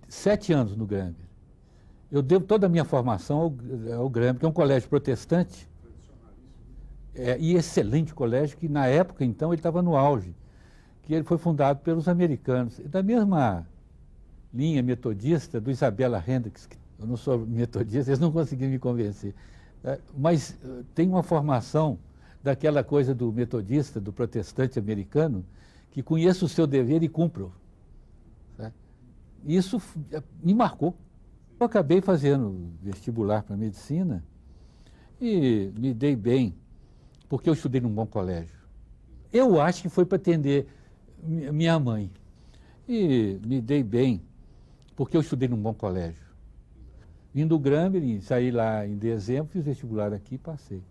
Sete anos no Grambler. Eu devo toda a minha formação ao Grambler, que é um colégio protestante e excelente colégio, que na época, então, ele estava no auge, que ele foi fundado pelos americanos. Da mesma linha metodista do Isabella Hendricks, que eu não sou metodista, eles não conseguiram me convencer, mas tem uma formação daquela coisa do metodista, do protestante americano, que conheça o seu dever e cumpra-o. Isso me marcou. Eu acabei fazendo vestibular para medicina e me dei bem, porque eu estudei num bom colégio. Eu acho que foi para atender minha mãe. E me dei bem, porque eu estudei num bom colégio. Vim do Grambler, saí lá em dezembro, fiz vestibular aqui e passei.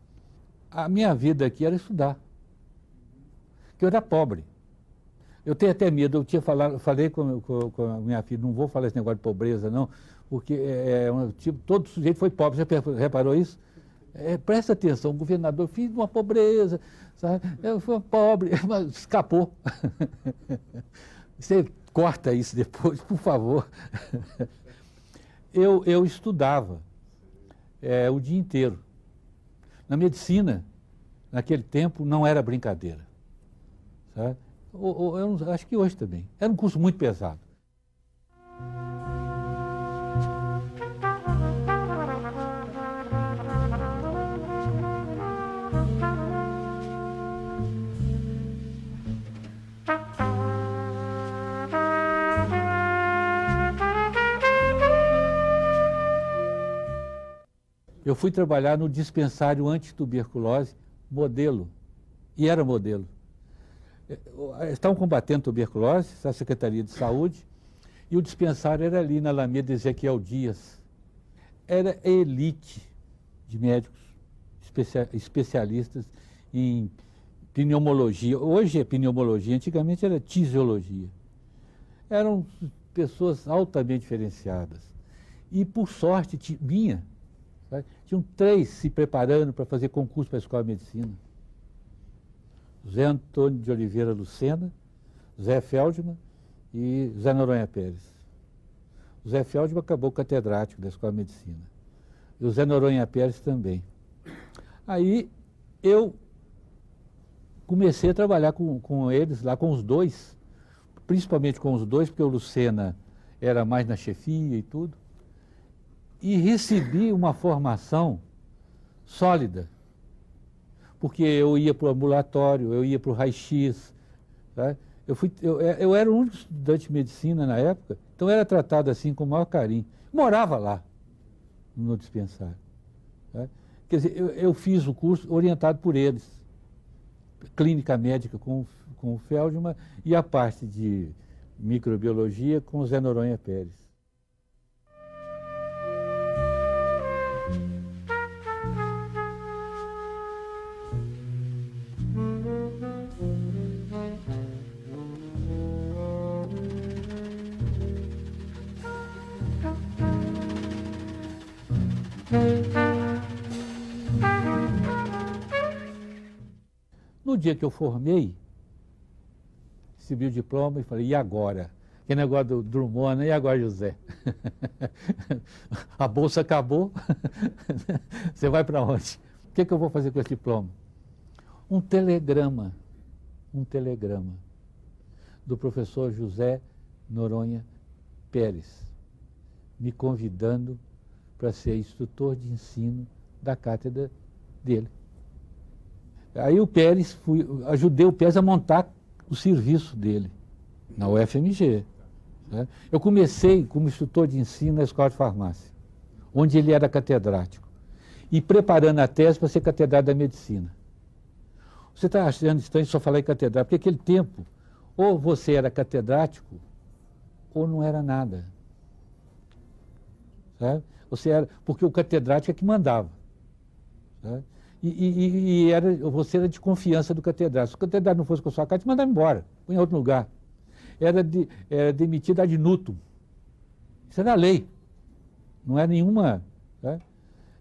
A minha vida aqui era estudar, porque eu era pobre. Eu tenho até medo, falei com a minha filha, não vou falar esse negócio de pobreza, não, porque todo sujeito foi pobre, você reparou isso? Presta atenção, o governador, filho de uma pobreza, sabe? Eu fui pobre, mas escapou. Você corta isso depois, por favor. Eu estudava o dia inteiro. Na medicina, naquele tempo, não era brincadeira, sabe? Eu acho que hoje também. Era um curso muito pesado. Eu fui trabalhar no dispensário antituberculose, modelo, e era modelo. Estavam combatendo tuberculose, a Secretaria de Saúde, e o dispensário era ali na Alameda Ezequiel Dias. Era elite de médicos, especialistas em pneumologia. Hoje é pneumologia, antigamente era tisiologia. Eram pessoas altamente diferenciadas. E, por sorte, tinham 3 se preparando para fazer concurso para a Escola de Medicina. Zé Antônio de Oliveira Lucena, Zé Feldman e Zé Noronha Pérez. O Zé Feldman acabou catedrático da Escola de Medicina. E o Zé Noronha Pérez também. Aí eu comecei a trabalhar com eles, lá com os dois, principalmente com os dois, porque o Lucena era mais na chefia e tudo, e recebi uma formação sólida. Porque eu ia para o ambulatório, eu ia para o raio-x. Tá? Eu era o único estudante de medicina na época, então era tratado assim com o maior carinho. Morava lá, no dispensário. Tá? Quer dizer, eu fiz o curso orientado por eles. Clínica médica com o Feldman e a parte de microbiologia com o Zé Noronha Pérez. No dia que eu formei, recebi o diploma e falei, e agora? Que negócio do Drummond, né? E agora, José? A bolsa acabou, você vai para onde? O que eu vou fazer com esse diploma? Um telegrama do professor José Noronha Pérez, me convidando para ser instrutor de ensino da cátedra dele. Aí o Pérez, ajudei o Pérez a montar o serviço dele, na UFMG. Né? Eu comecei como instrutor de ensino na Escola de Farmácia, onde ele era catedrático, e preparando a tese para ser catedrático da medicina. Você está achando estranho só falar em catedrático, porque aquele tempo, ou você era catedrático, ou não era nada. sabe? Você era, porque o catedrático é que mandava. Sabe? Você era de confiança do catedrático. Se o catedrático não fosse com a sua cara, te mandava embora, põe em outro lugar. Era demitido ad nutum. Isso era lei, não é nenhuma. Sabe?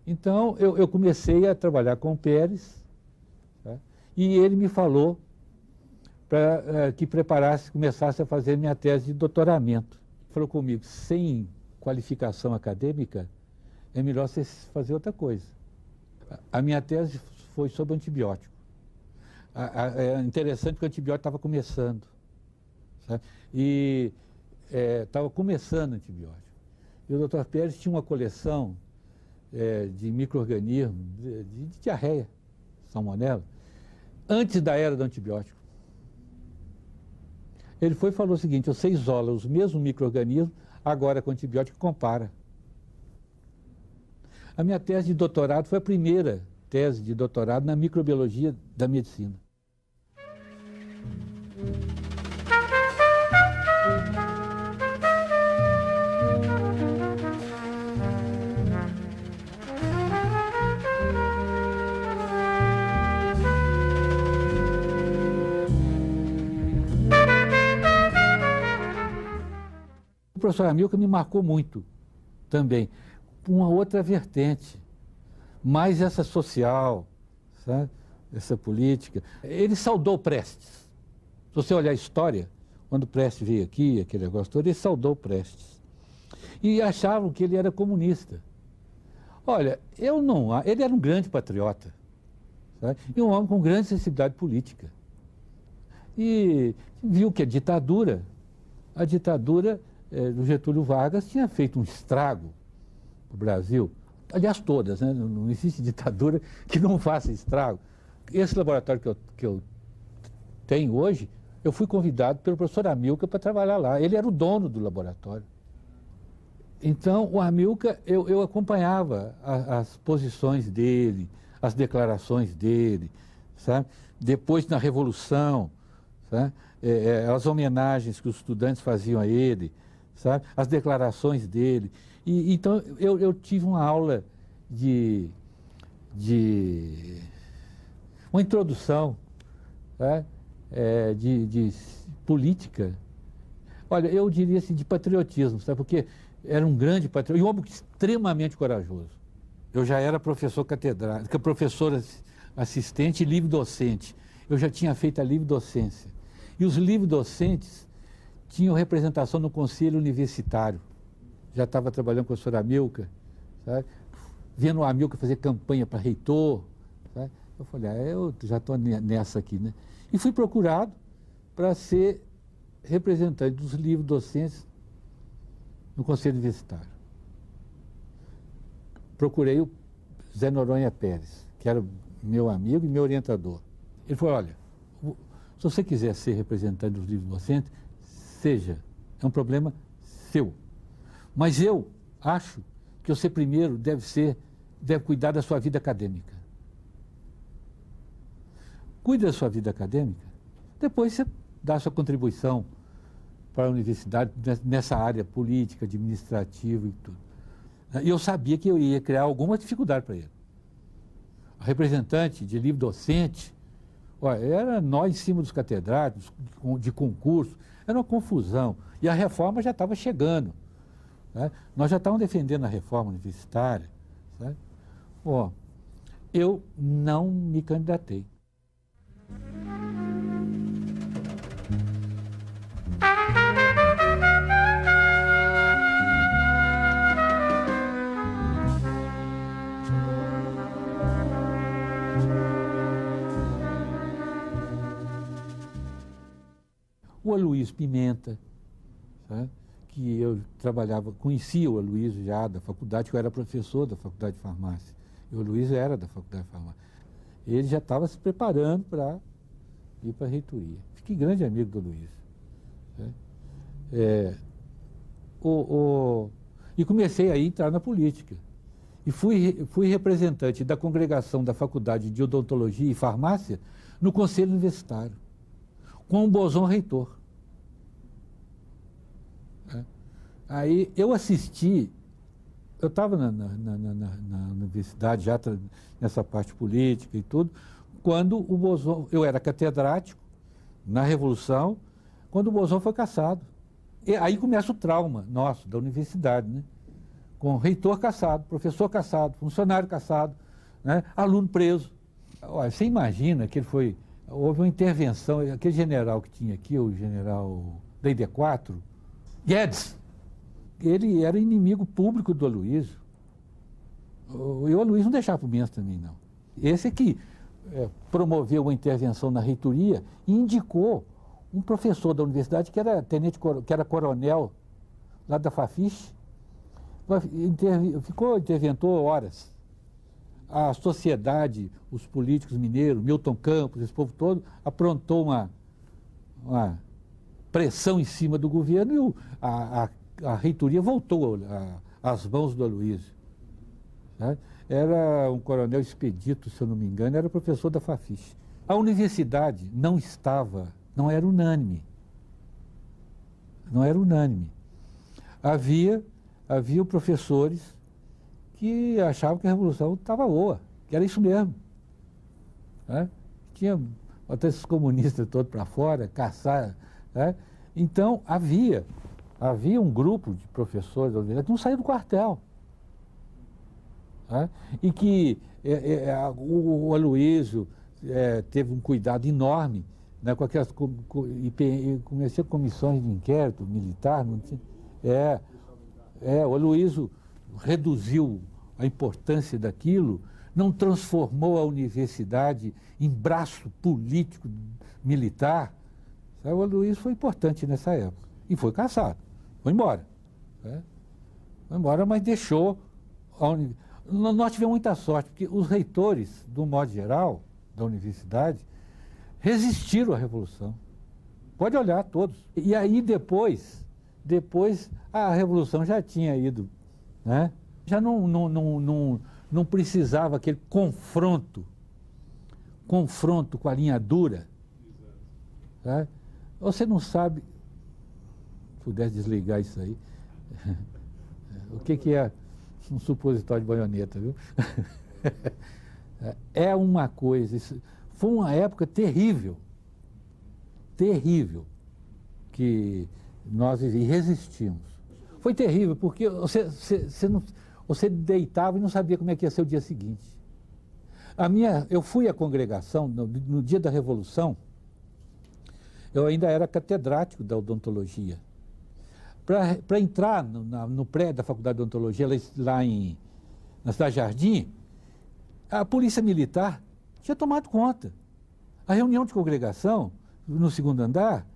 Então, eu comecei a trabalhar com o Pérez, tá? E ele me falou para que começasse a fazer minha tese de doutoramento. Falou comigo, sem qualificação acadêmica, é melhor você fazer outra coisa. A minha tese foi sobre antibiótico. É interessante que o antibiótico estava começando, sabe? E estava começando o antibiótico. E o Dr. Pérez tinha uma coleção de micro-organismos, de diarreia, salmonela, antes da era do antibiótico. Ele foi e falou o seguinte, você isola os mesmos micro-organismos, agora com antibiótico compara. A minha tese de doutorado foi a primeira tese de doutorado na microbiologia da medicina. O professor Amilcar me marcou muito também, uma outra vertente, mais essa social, sabe? Essa política. Ele saudou Prestes. Se você olhar a história, quando Prestes veio aqui, aquele negócio todo, ele saudou Prestes. E achavam que ele era comunista. Olha, ele era um grande patriota, sabe? E um homem com grande sensibilidade política. E viu que a ditadura do Getúlio Vargas tinha feito um estrago para o Brasil. Aliás, todas, né? Não existe ditadura que não faça estrago. Esse laboratório que eu tenho hoje, eu fui convidado pelo professor Amilcar para trabalhar lá. Ele era o dono do laboratório. Então, o Amilcar, eu acompanhava as posições dele, as declarações dele, sabe? Depois, na Revolução, sabe? As homenagens que os estudantes faziam a ele, sabe? As declarações dele. Então, eu tive uma aula de uma introdução, né? De política. Olha, eu diria assim, de patriotismo, sabe? Porque era um grande patriota, e um homem extremamente corajoso. Eu já era professor catedrático, professor assistente e livre-docente. Eu já tinha feito a livre-docência. E os livre-docentes tinham representação no conselho universitário. Já estava trabalhando com o professor Amilcar, sabe? Vendo o Amilcar fazer campanha para reitor, sabe? Eu falei, eu já estou nessa aqui, né? E fui procurado para ser representante dos livre-docentes no conselho universitário. Procurei o Zé Noronha Pérez, que era meu amigo e meu orientador. Ele falou, olha, se você quiser ser representante dos livre-docentes, seja, é um problema seu. Mas eu acho que você primeiro deve cuidar da sua vida acadêmica. Cuide da sua vida acadêmica, depois você dá a sua contribuição para a universidade nessa área política, administrativa e tudo. E eu sabia que eu ia criar alguma dificuldade para ele. A representante de livre-docente, era nós em cima dos catedráticos, de concurso, era uma confusão. E a reforma já estava chegando. Né? Nós já estávamos defendendo a reforma universitária. Sabe? Eu não me candidatei. O Aloysio Pimenta, sabe? Que eu conhecia o Aloysio já da faculdade, que eu era professor da Faculdade de Farmácia. E o Aloysio era da Faculdade de Farmácia. Ele já estava se preparando para ir para a reitoria. Fiquei grande amigo do Aloysio. E comecei a entrar na política. E fui representante da congregação da Faculdade de Odontologia e Farmácia no Conselho Universitário, com o Bozon reitor. Aí eu assisti Eu estava na universidade, já nessa parte política e tudo, quando o Bozon, eu era catedrático na Revolução, quando o Bozon foi cassado. E aí começa o trauma nosso, da universidade, né? Com reitor cassado, professor cassado, funcionário cassado, né? Aluno preso. Olha, você imagina que houve uma intervenção, aquele general que tinha aqui, o general da ID4, Guedes, ele era inimigo público do Aloysio. E o Aloysio não deixava por menos também, não. Esse que promoveu uma intervenção na reitoria e indicou um professor da universidade que era que era coronel lá da Fafiche, interventou horas. A sociedade, os políticos mineiros, Milton Campos, esse povo todo, aprontou uma pressão em cima do governo e a reitoria voltou às mãos do Aloysio. Né? Era um coronel Expedito, se eu não me engano, era professor da Fafiche. A universidade não era unânime. Não era unânime. Havia professores que achavam que a Revolução estava boa, que era isso mesmo. Né? Tinha até esses comunistas todos para fora, caçar. Né? Então, havia um grupo de professores da universidade que não saía do quartel. Né? E que o Aloysio teve um cuidado enorme, né, com aquelas comecei comissões de inquérito militar. Não tinha, o Aloysio reduziu a importância daquilo, não transformou a universidade em braço político militar. O Aloysio foi importante nessa época. E foi cassado. Foi embora. Né? Foi embora, mas deixou a universidade. Nós tivemos muita sorte, porque os reitores, do modo geral, da universidade, resistiram à Revolução. Pode olhar todos. E aí depois a Revolução já tinha ido, né? Já não precisava aquele confronto com a linha dura. Né? Você não sabe, se pudesse desligar isso aí, o que é um supositório de baioneta, viu? É uma coisa, foi uma época terrível, que nós resistimos. Foi terrível, porque você deitava e não sabia como é que ia ser o dia seguinte. Eu fui à congregação, no dia da Revolução, eu ainda era catedrático da odontologia. Para entrar no prédio da Faculdade de Odontologia, lá na Cidade Jardim, a Polícia Militar tinha tomado conta. A reunião de congregação, no segundo andar,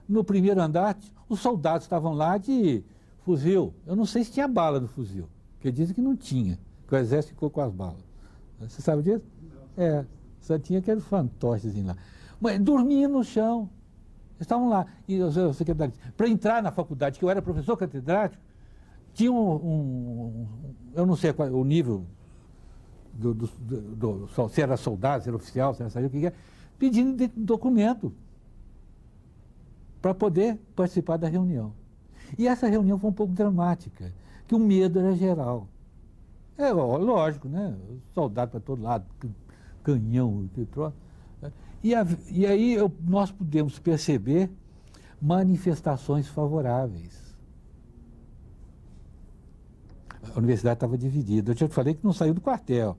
no primeiro andar, os soldados estavam lá de fuzil. Eu não sei se tinha bala no fuzil, porque dizem que não tinha, que o exército ficou com as balas. Você sabe disso? Só tinha aqueles fantoches lá. Mas dormiam no chão. Estavam lá. E os secretários, para entrar na faculdade, que eu era professor catedrático, tinha eu não sei qual, o nível, se era soldado, se era oficial, se era sargento, o que é, pedindo documento para poder participar da reunião. E essa reunião foi um pouco dramática, que o medo era geral. Lógico, né? Soldado para todo lado, canhão, que troço. E aí nós pudemos perceber manifestações favoráveis. A universidade estava dividida. Eu já te falei que não saiu do quartel.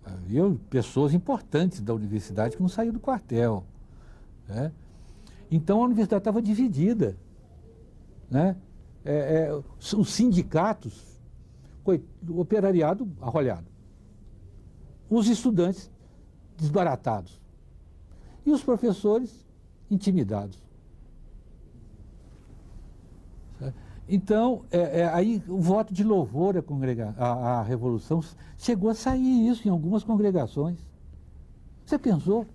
Havia pessoas importantes da universidade que não saíram do quartel. Né? Então a universidade estava dividida. Né? Os sindicatos, o operariado arrolhado. Os estudantes desbaratados. E os professores intimidados. Então, aí o voto de louvor à Revolução chegou a sair isso em algumas congregações. Você pensou?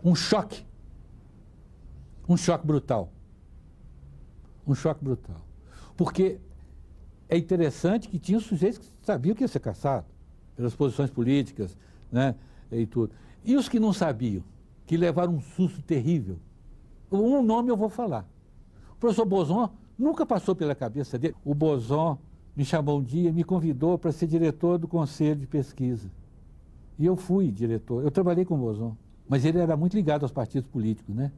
Um choque. Um choque brutal. Um choque brutal. Porque é interessante que tinha sujeitos que sabiam que ia ser caçado, pelas posições políticas, né, e tudo. E os que não sabiam, que levaram um susto terrível. Um nome eu vou falar. O professor Bozon nunca passou pela cabeça dele. O Bozon me chamou um dia e me convidou para ser diretor do Conselho de Pesquisa. E eu fui diretor. Eu trabalhei com o Bozon, mas ele era muito ligado aos partidos políticos, né?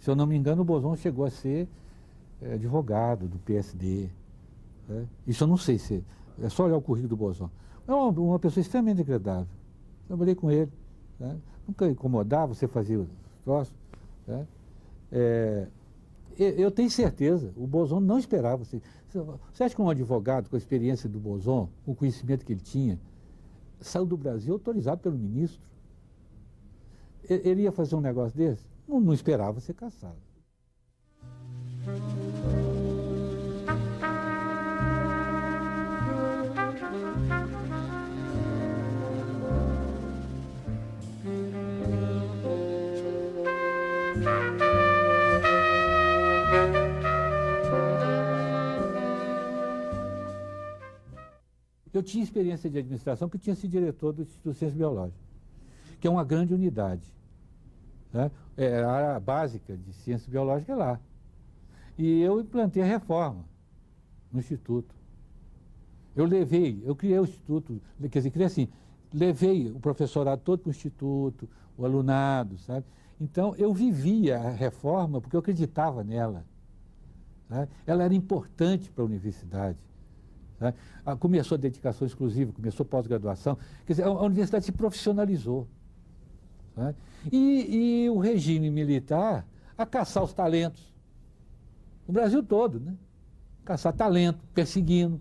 Se eu não me engano, o Bozon chegou a ser advogado do PSD. Né? Isso eu não sei se... É só olhar o currículo do Bozon. É uma pessoa extremamente agradável. Trabalhei com ele. Né? Nunca incomodava, você fazia os troços. Né? Eu tenho certeza, o Bozon não esperava. Você acha que um advogado com a experiência do Bozon, com o conhecimento que ele tinha, saiu do Brasil autorizado pelo ministro? Ele ia fazer um negócio desse? Não esperava ser caçado. Eu tinha experiência de administração, porque eu tinha sido diretor do Instituto de Ciências Biológicas, que é uma grande unidade. Né? A área básica de ciência biológica é lá. E eu implantei a reforma no Instituto. Eu criei o Instituto, quer dizer, criei assim, levei o professorado todo para o Instituto, o alunado, sabe? Então, eu vivia a reforma porque eu acreditava nela. Né? Ela era importante para a universidade. Né? Começou a dedicação exclusiva, começou pós-graduação. Quer dizer, a universidade se profissionalizou. Né? E o regime militar a caçar os talentos. O Brasil todo, né? Caçar talento, perseguindo.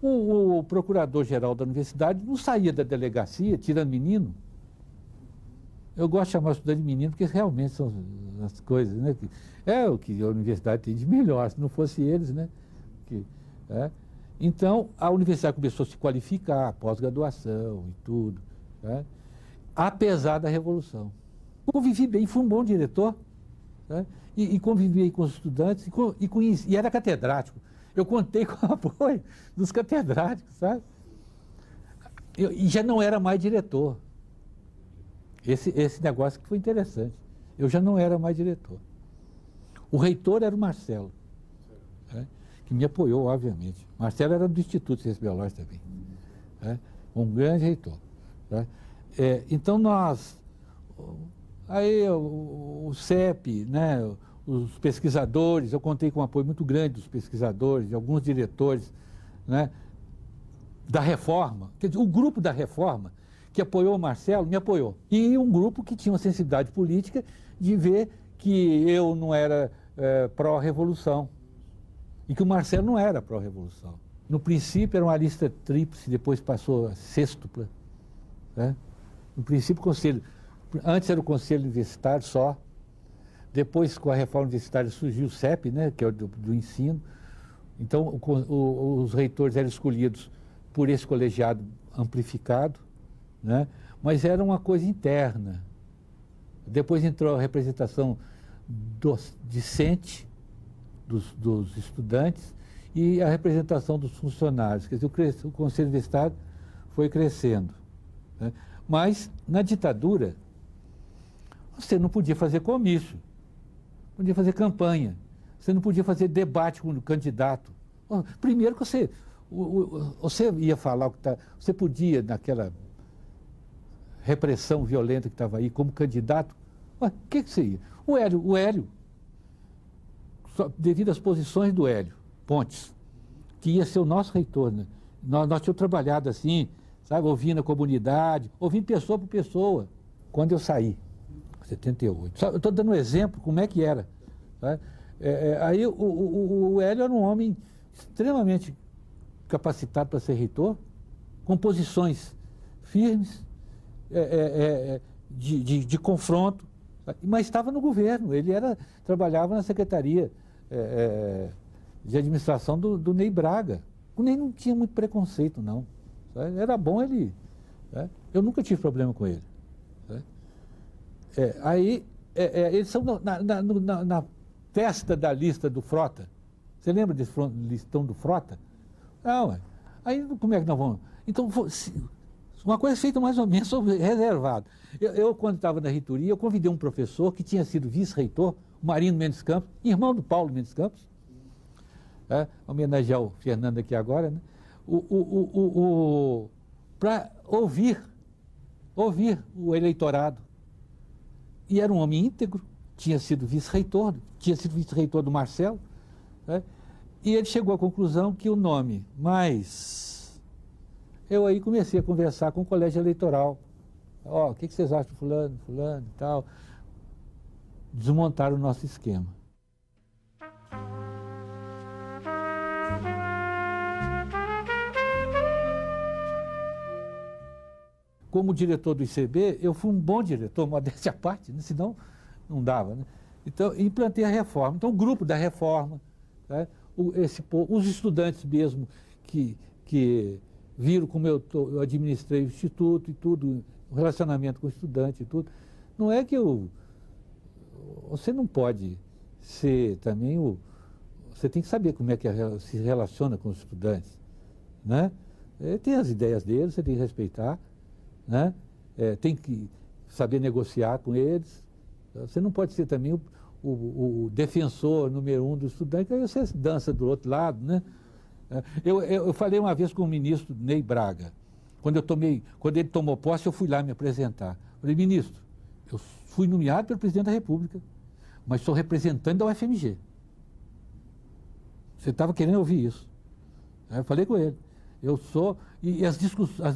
O procurador-geral da universidade não saía da delegacia tirando menino. Eu gosto de chamar o estudante de menino porque realmente são as coisas, né? É o que a universidade tem de melhor, se não fosse eles, né? Então, a universidade começou a se qualificar, pós-graduação e tudo, né? Apesar da Revolução. Convivi bem, fui um bom diretor, né? E convivi com os estudantes e era catedrático. Eu contei com o apoio dos catedráticos, sabe? E já não era mais diretor. Esse negócio que foi interessante. Eu já não era mais diretor. O reitor era o Marcelo, né? Que me apoiou, obviamente. Marcelo era do Instituto de Ciências Biológicas também. Né? Um grande reitor. Né? Então aí o CEP, né? Os pesquisadores, eu contei com um apoio muito grande dos pesquisadores, de alguns diretores, né? Da reforma. Quer dizer, o grupo da reforma que apoiou o Marcelo me apoiou. E um grupo que tinha uma sensibilidade política de ver que eu não era pró-revolução. E que o Marcelo não era pró-revolução. No princípio era uma lista tríplice, depois passou a sêxtupla. Né? No princípio, antes era o Conselho Universitário só. Depois, com a reforma universitária, surgiu o CEP, né, que é o do ensino. Então, os reitores eram escolhidos por esse colegiado amplificado, né? Mas era uma coisa interna. Depois entrou a representação discente dos estudantes e a representação dos funcionários. Quer dizer, o Conselho Universitário foi crescendo. Né? Mas, na ditadura, você não podia fazer comício, não podia fazer campanha, você não podia fazer debate com o candidato. Primeiro que você ia falar o que está... Você podia, naquela repressão violenta que estava aí, como candidato, o que você ia? O Hélio, devido às posições do Hélio Pontes, que ia ser o nosso reitor, né? Nós tínhamos trabalhado assim, sabe, ouvindo a comunidade, ouvindo pessoa por pessoa. Quando eu saí, 78. Eu estou dando um exemplo como é que era. Tá? Aí o Hélio era um homem extremamente capacitado para ser reitor, com posições firmes, de confronto, mas estava no governo. Ele trabalhava na Secretaria de Administração do Ney Braga. O Ney não tinha muito preconceito, não. Sabe? Era bom ele... Eu nunca tive problema com ele. Aí, eles são festa da lista do Frota. Você lembra desse listão do Frota? Não, aí como é que nós vamos? Então, uma coisa feita mais ou menos reservado. Eu quando estava na reitoria, eu convidei um professor que tinha sido vice-reitor, o Marino Mendes Campos, irmão do Paulo Mendes Campos, homenagear o Fernando aqui agora, né? Para ouvir o eleitorado. E era um homem íntegro, tinha sido vice-reitor do Marcelo, né? E ele chegou à conclusão que o nome mais... Eu aí comecei a conversar com o colégio eleitoral. Ó, o que vocês acham de fulano e tal? Desmontaram o nosso esquema. Como diretor do ICB, eu fui um bom diretor, modéstia à parte, né? Senão não dava, né? Então, implantei a reforma. Então, o grupo da reforma, né? Os estudantes mesmo que viram como eu administrei o instituto e tudo, o relacionamento com o estudante e tudo. Não é que você não pode ser também você tem que saber como é que se relaciona com os estudantes, né? Tem as ideias deles, você tem que respeitar, né? Tem que saber negociar com eles. Você não pode ser também o defensor número 1 do estudante, aí você dança do outro lado, né? Eu falei uma vez com o ministro Ney Braga, quando ele tomou posse, eu fui lá me apresentar. Falei, ministro, eu fui nomeado pelo presidente da República, mas sou representante da UFMG. Você estava querendo ouvir isso. Aí eu falei com ele. Eu sou... E as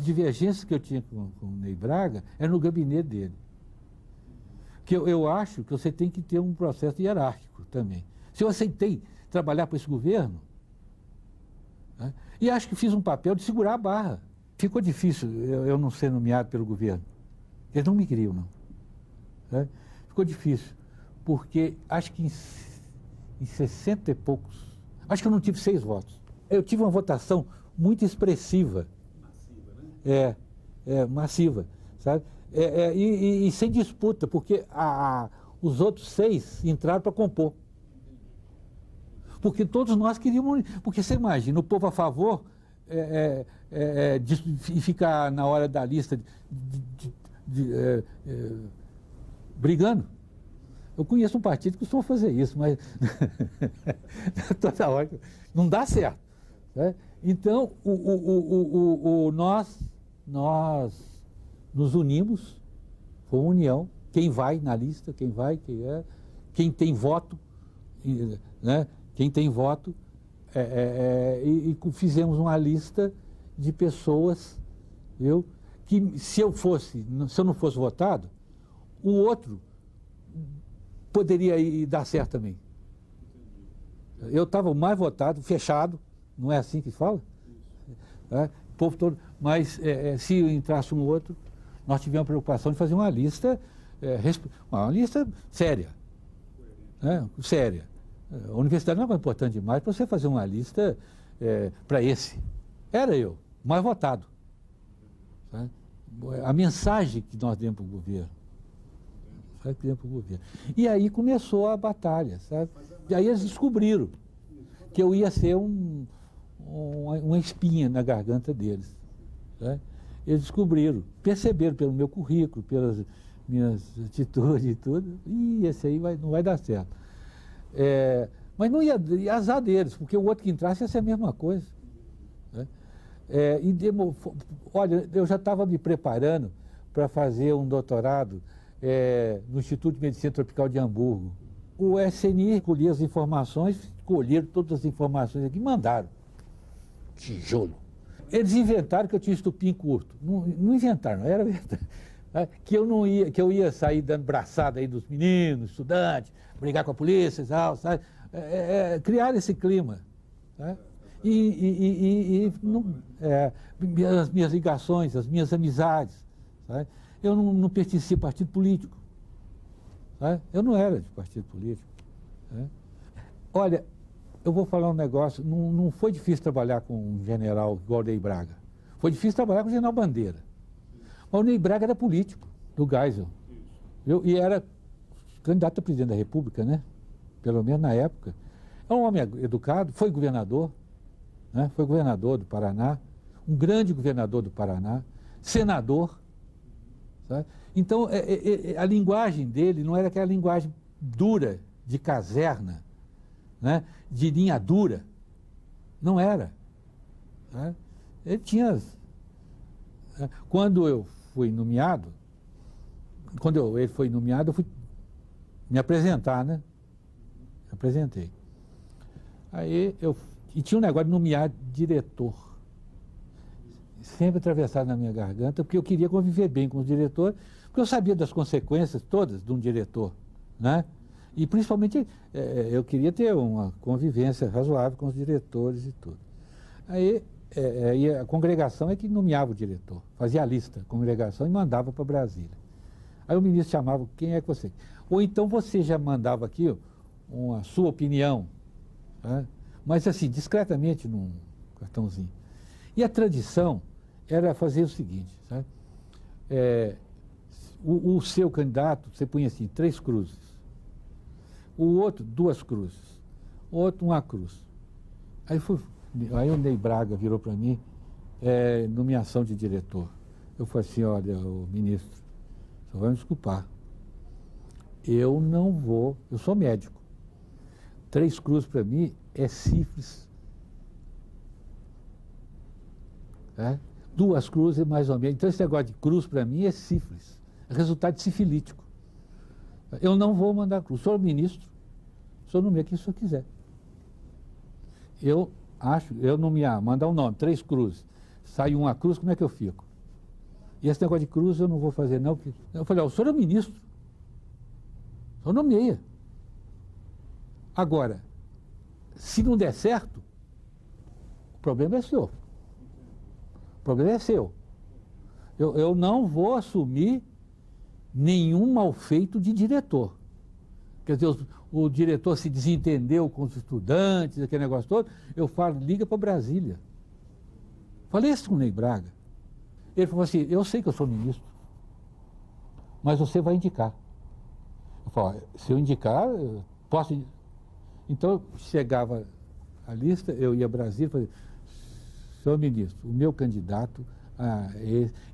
divergências que eu tinha com o Ney Braga eram no gabinete dele. Que eu acho que você tem que ter um processo hierárquico também. Se eu aceitei trabalhar para esse governo, né, e acho que fiz um papel de segurar a barra. Ficou difícil eu não ser nomeado pelo governo. Eles não me queriam, não. Né? Ficou difícil, porque acho que em 60 e poucos, acho que eu não tive 6 votos. Eu tive uma votação muito expressiva. Massiva, né? Massiva, sabe? E sem disputa, porque os outros 6 entraram para compor. Porque todos nós queríamos... Porque você imagina, o povo a favor de ficar na hora da lista brigando. Eu conheço um partido que costuma fazer isso, mas toda hora não dá certo. Né? Então, nós nos unimos, foi uma união, quem vai na lista, quem tem voto, né? Quem tem voto, e fizemos uma lista de pessoas, viu? Que se eu não fosse votado, o outro poderia dar certo também. Eu estava o mais votado, fechado, não é assim que fala? O povo todo, mas se entrasse um outro, nós tivemos a preocupação de fazer uma lista séria, né? Séria. A universidade não é mais importante demais para você fazer uma lista para esse. Era eu, mais votado. Sabe? A mensagem que nós demos para o governo. E aí começou a batalha, sabe? E aí eles descobriram que eu ia ser uma espinha na garganta deles. Sabe? Eles descobriram, perceberam pelo meu currículo, pelas minhas atitudes e tudo, e esse aí não vai dar certo. Mas não ia azar deles, porque o outro que entrasse ia ser a mesma coisa. Né? Olha, eu já estava me preparando para fazer um doutorado no Instituto de Medicina Tropical de Hamburgo. O SNI colhia as informações, colheram todas as informações aqui e mandaram. Tijolo. Eles inventaram que eu tinha estupim curto. Não inventaram, era verdade. Que eu ia sair dando braçada aí dos meninos, estudantes, brigar com a polícia e tal, sabe? Criar esse clima. Tá? As minhas ligações, as minhas amizades. Sabe? Eu não pertencia a partido político. Sabe? Eu não era de partido político. Né? Olha, eu vou falar um negócio, não foi difícil trabalhar com um general igual o Ney Braga. Foi difícil trabalhar com o general Bandeira. Mas o Ney Braga era político, do Geisel. E era candidato a presidente da República, né? pelo menos na época. É um homem educado, foi governador, né? Foi governador do Paraná, um grande governador do Paraná, senador. Sabe? Então, a linguagem dele não era aquela linguagem dura, de caserna, né? De linha dura. Não era. Né? Ele tinha... Quando eu fui nomeado, ele foi nomeado, eu fui me apresentar, né? Me apresentei. E tinha um negócio de nomear diretor. Sempre atravessado na minha garganta, porque eu queria conviver bem com os diretores, porque eu sabia das consequências todas de um diretor, né? E principalmente eu queria ter uma convivência razoável com os diretores e tudo. E a congregação é que nomeava o diretor, fazia a lista, congregação, e mandava para Brasília. Aí o ministro chamava, quem é que você... Ou então você já mandava aqui a sua opinião, né? Mas assim, discretamente num cartãozinho. E a tradição era fazer o seguinte, sabe? O seu candidato, você punha assim, 3 cruzes. O outro, 2 cruzes. O outro, 1 cruz. Aí o Ney Braga virou para mim, nomeação de diretor. Eu falei assim, olha, o ministro, você vai me desculpar. Eu não vou, eu sou médico. 3 cruzes para mim é sífilis. 2 cruzes mais ou menos. Então esse negócio de cruz para mim é sífilis. É resultado de sifilítico. Eu não vou mandar cruz. Sou ministro, o senhor nomeia quem o senhor quiser. Eu nomear, mandar um nome, 3 cruzes, sai 1 cruz, como é que eu fico? E esse negócio de cruz eu não vou fazer não, porque... Eu falei, o senhor é ministro, o senhor nomeia. Agora, se não der certo, o problema é seu. O problema é seu. Eu não vou assumir nenhum malfeito de diretor. Quer dizer, o diretor se desentendeu com os estudantes, aquele negócio todo, eu falo, liga para Brasília. Falei isso com o Ney Braga. Ele falou assim, eu sei que eu sou ministro, mas você vai indicar. Eu falo, se eu indicar, eu posso... Então, chegava a lista, eu ia a Brasília e falei, senhor ministro, o meu candidato...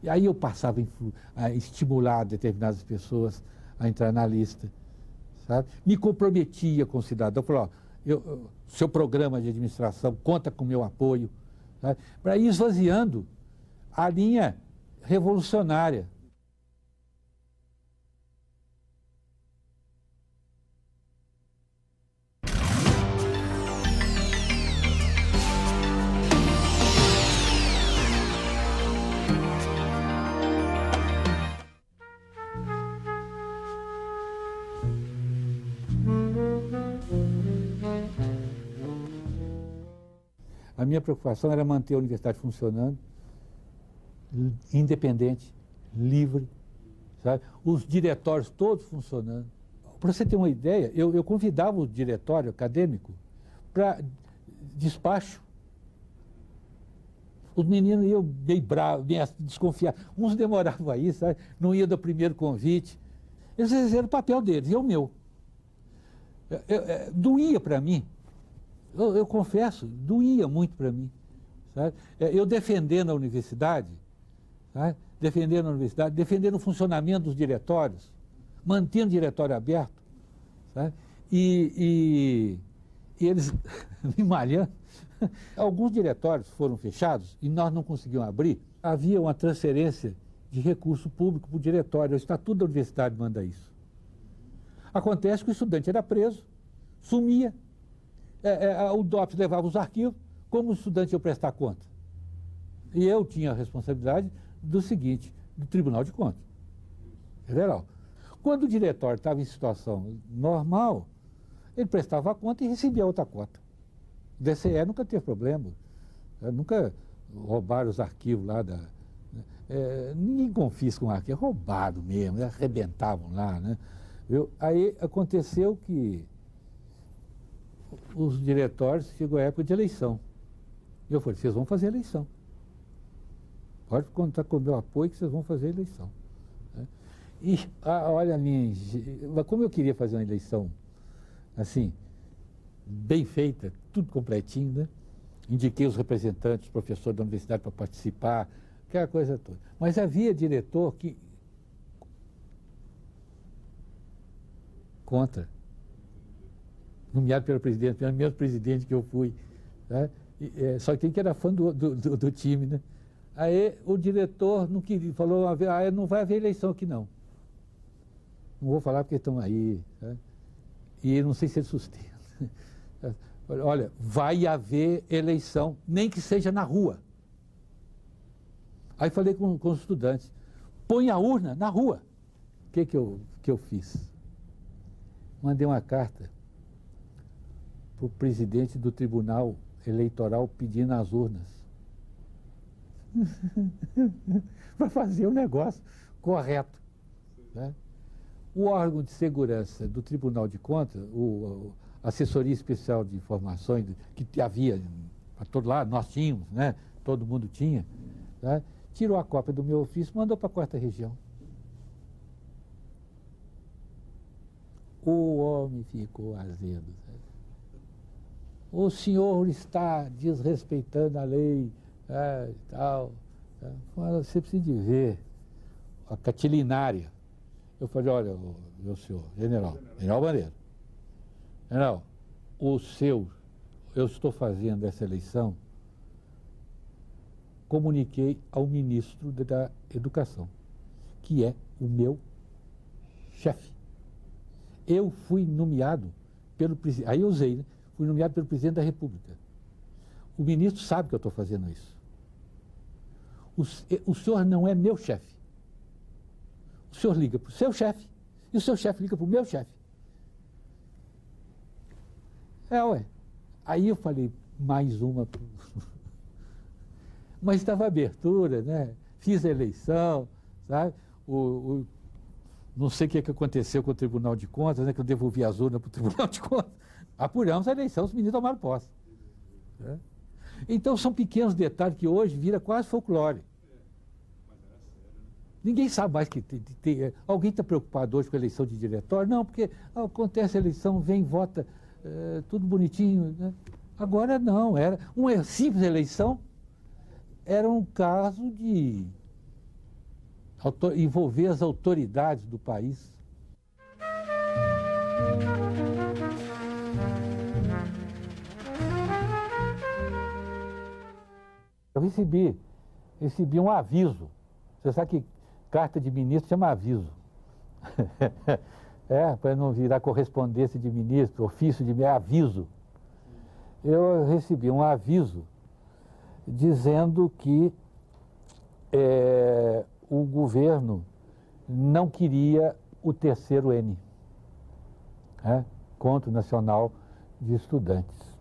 E aí eu passava a estimular determinadas pessoas a entrar na lista. Sabe? Me comprometia com o cidadão, falou, seu programa de administração conta com o meu apoio, para ir esvaziando a linha revolucionária. A minha preocupação era manter a universidade funcionando, independente, livre, sabe? Os diretórios todos funcionando. Para você ter uma ideia, eu convidava o diretório acadêmico para despacho. Os meninos iam bem bravos, bem desconfiados. Uns demoravam aí, sabe? Não iam do primeiro convite. Eles fizeram o papel deles, e eu o meu. Doía para mim. Eu confesso, doía muito para mim. Sabe? Eu defendendo a universidade, sabe? Defendendo o funcionamento dos diretórios, mantendo o diretório aberto, sabe? E eles me malhando. Alguns diretórios foram fechados e nós não conseguimos abrir. Havia uma transferência de recurso público para o diretório. O Estatuto da Universidade manda isso. Acontece que o estudante era preso, sumia. O DOPS levava os arquivos, como o estudante ia prestar conta? E eu tinha a responsabilidade do seguinte, do Tribunal de Contas Federal. Quando o diretório estava em situação normal, ele prestava a conta e recebia outra conta. O DCE nunca teve problema, nunca roubaram os arquivos lá da... ninguém confisca um arquivo, roubaram mesmo, arrebentavam lá, né? Aí aconteceu que os diretórios chegou a época de eleição. Eu falei, vocês vão fazer eleição. Pode contar com o meu apoio que vocês vão fazer eleição. E olha, como eu queria fazer uma eleição assim, bem feita, tudo completinho, né? Indiquei os representantes, professores da universidade para participar, aquela coisa toda. Mas havia diretor que contra, nomeado pelo presidente, pelo mesmo presidente que eu fui, né? Só que era fã do time, né? Aí o diretor não queria, falou, não vai haver eleição aqui não. Não vou falar porque estão aí, né? E não sei se ele sustenta. Olha, vai haver eleição, nem que seja na rua. Aí falei com os estudantes, põe a urna na rua. O que eu fiz? Mandei uma carta para o presidente do Tribunal Eleitoral pedindo as urnas. Para fazer o negócio correto, né? O órgão de segurança do Tribunal de Contas, a Assessoria Especial de Informações, que havia para todo lado, nós tínhamos, né? Todo mundo tinha, né? Tirou a cópia do meu ofício e mandou para a 4ª Região. O homem ficou azedo. Sabe? O senhor está desrespeitando a lei, tal. Você precisa de ver a catilinária. Eu falei, olha, meu senhor, general Bandeira, general, eu estou fazendo essa eleição, comuniquei ao ministro da Educação, que é o meu chefe. Eu fui nomeado pelo presidente, aí eu usei, né? Fui nomeado pelo presidente da República. O ministro sabe que eu estou fazendo isso. O senhor não é meu chefe. O senhor liga para o seu chefe e o seu chefe liga para o meu chefe. Ué. Aí eu falei, mais uma. Mas estava abertura, né? Fiz a eleição, sabe? Não sei o que aconteceu com o Tribunal de Contas, né? Que eu devolvi as urnas para o Tribunal de Contas. Apuramos a eleição, os meninos tomaram posse. Né? Então são pequenos detalhes que hoje vira quase folclore. Ninguém sabe mais que alguém está preocupado hoje com a eleição de diretório? Não, porque acontece a eleição, vem, vota, tudo bonitinho. Né? Agora não, era uma simples eleição, era um caso de envolver as autoridades do país. Eu recebi um aviso. Você sabe que carta de ministro chama aviso. Para não virar correspondência de ministro, ofício de aviso. Eu recebi um aviso dizendo que o governo não queria o terceiro N, Encontro Nacional de Estudantes.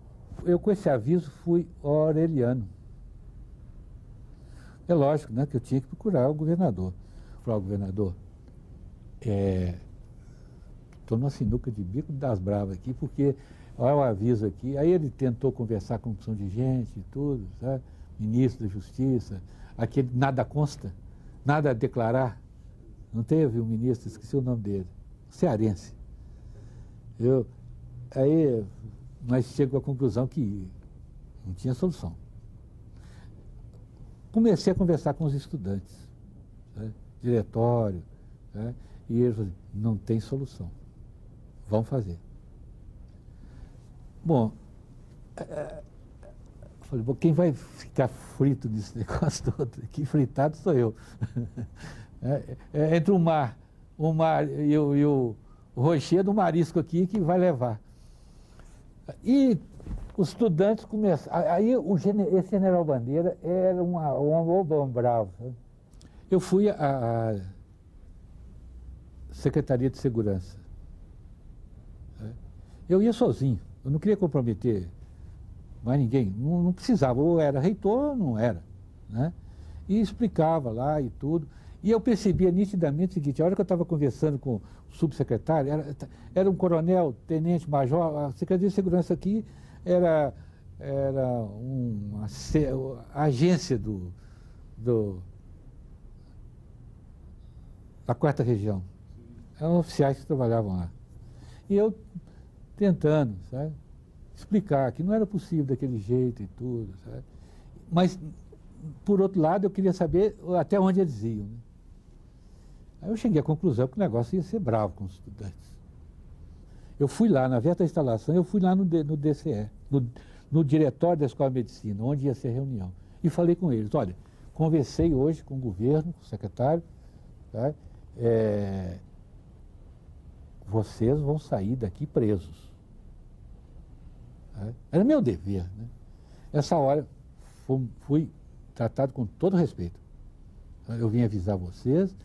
Eu, com esse aviso, fui orelhano. É lógico, né, que eu tinha que procurar o governador. Falar, governador, estou numa sinuca de bico das bravas aqui, porque olha o aviso aqui. Aí ele tentou conversar com opção de gente e tudo, sabe? Ministro da Justiça, aquele nada consta, nada a declarar. Não teve um ministro, esqueci o nome dele, cearense. Aí nós chegamos à conclusão que não tinha solução. Comecei a conversar com os estudantes, diretório, e eles falaram, não tem solução, vão fazer. Bom, falei, quem vai ficar frito nesse negócio todo aqui, fritado sou eu. Entre o mar e o rochedo, o marisco aqui que vai levar. E os estudantes começaram. Aí esse general Bandeira era um homem bravo. Eu fui à Secretaria de Segurança. Eu ia sozinho, eu não queria comprometer mais ninguém, não precisava, ou era reitor ou não era. Né? E explicava lá e tudo. E eu percebia nitidamente o seguinte, a hora que eu estava conversando com o subsecretário, era um coronel, tenente, major, a Secretaria de Segurança aqui era uma agência da 4ª Região. Eram oficiais que trabalhavam lá. E eu tentando, sabe, explicar que não era possível daquele jeito e tudo, sabe? Mas, por outro lado, eu queria saber até onde eles iam, né? Aí eu cheguei à conclusão que o negócio ia ser bravo com os estudantes. Eu fui lá, na véspera da instalação, eu fui lá no DCE, no diretório da Escola de Medicina, onde ia ser a reunião. E falei com eles, olha, conversei hoje com o governo, com o secretário, tá? Vocês vão sair daqui presos. Tá? Era meu dever, né? Essa hora fui tratado com todo respeito. Eu vim avisar vocês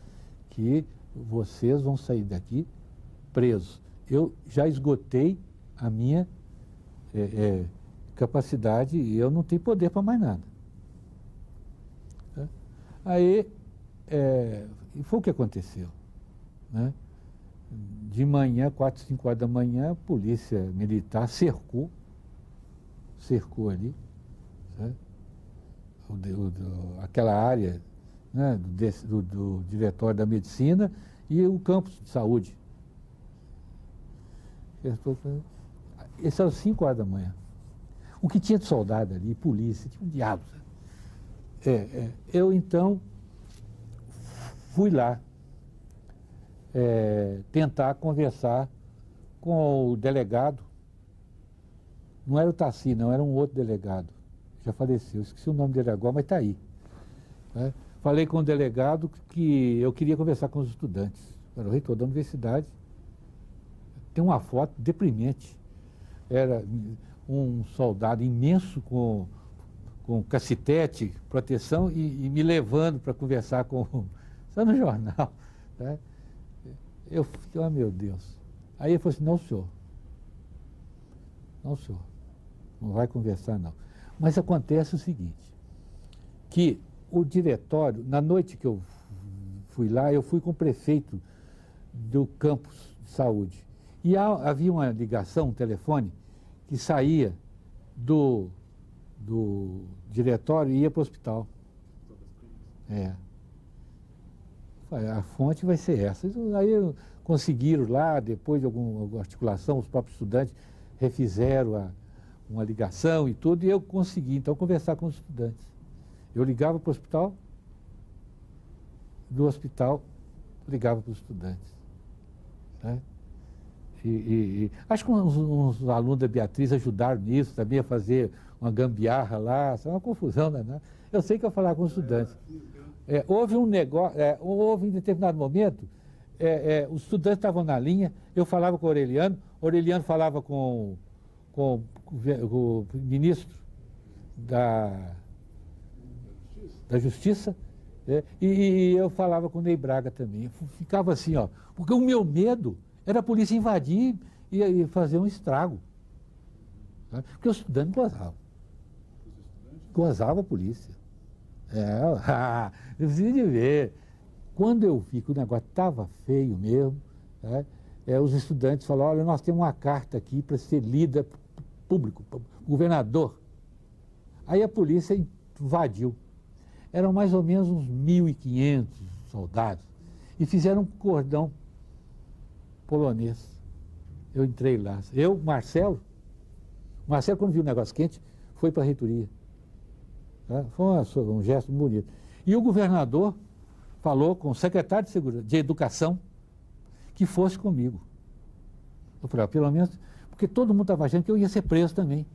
que vocês vão sair daqui presos. Eu já esgotei a minha capacidade e eu não tenho poder para mais nada. Tá? Aí, e foi o que aconteceu, né? De manhã, 4, 5 horas da manhã, a polícia militar cercou ali, sabe? Aquela área, né, do diretório da medicina e o campus de saúde. Isso era 5 horas da manhã. O que tinha de soldado ali, polícia, tinha um diabo. Eu então fui lá tentar conversar com o delegado. Não era o Tassi, não, era um outro delegado. Já faleceu, esqueci o nome dele agora, mas está aí. Né? Falei com o delegado que eu queria conversar com os estudantes. Era o reitor da universidade. Tem uma foto deprimente. Era um soldado imenso com cacetete, proteção, e me levando para conversar com... Só no jornal. Né? Eu fiquei, oh meu Deus. Aí ele falou assim, não, senhor. Não, senhor. Não vai conversar, não. Mas acontece o seguinte, que o diretório, na noite que eu fui lá, eu fui com o prefeito do campus de saúde. E havia uma ligação, um telefone, que saía do diretório e ia para o hospital. A fonte vai ser essa. Aí conseguiram lá, depois de alguma articulação, os próprios estudantes refizeram uma ligação e tudo, e eu consegui, então, conversar com os estudantes. Eu ligava para o hospital, do hospital, ligava para os estudantes. Né? Acho que uns alunos da Beatriz ajudaram nisso também, a fazer uma gambiarra lá, isso é uma confusão, né? Eu sei que eu falava com os estudantes. Houve um negócio, houve em determinado momento, os estudantes estavam na linha, eu falava com o Aureliano falava com o ministro da Justiça, e eu falava com o Ney Braga também. Ficava assim, ó, porque o meu medo era a polícia invadir e fazer um estrago. Né? Porque os estudantes gozavam. Gozava a polícia. Eu preciso de ver. Quando eu vi que o negócio estava feio mesmo, né, os estudantes falaram, olha, nós temos uma carta aqui para ser lida público, governador. Aí a polícia invadiu. Eram mais ou menos uns 1.500 soldados. E fizeram um cordão polonês. Eu entrei lá. Marcelo, quando viu o negócio quente, foi para a reitoria. Tá? Foi um gesto bonito. E o governador falou com o secretário de Segurança, de Educação, que fosse comigo. Eu falei, pelo menos, porque todo mundo estava achando que eu ia ser preso também.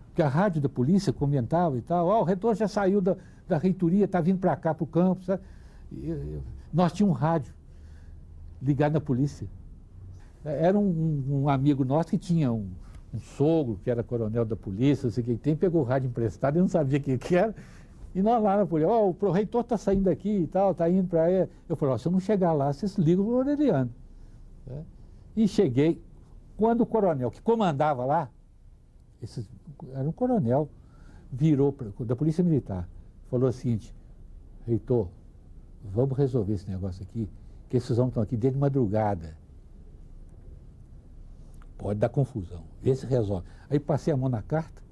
Porque a rádio da polícia comentava e tal, o reitor já saiu da reitoria, está vindo para cá, para o campo. Sabe? Nós tínhamos um rádio ligado na polícia. Era um amigo nosso que tinha um sogro, que era coronel da polícia, não sei o que tem, pegou o rádio emprestado, eu não sabia o que era. E nós lá na polícia, o reitor está saindo daqui e tal, está indo para aí. Eu falei, se eu não chegar lá, vocês ligam para o Aureliano. E cheguei, quando o coronel que comandava lá, era um coronel, virou da Polícia Militar, falou o seguinte, reitor, vamos resolver esse negócio aqui, que esses homens estão aqui desde madrugada. Pode dar confusão, vê se resolve. Aí passei a mão na carta,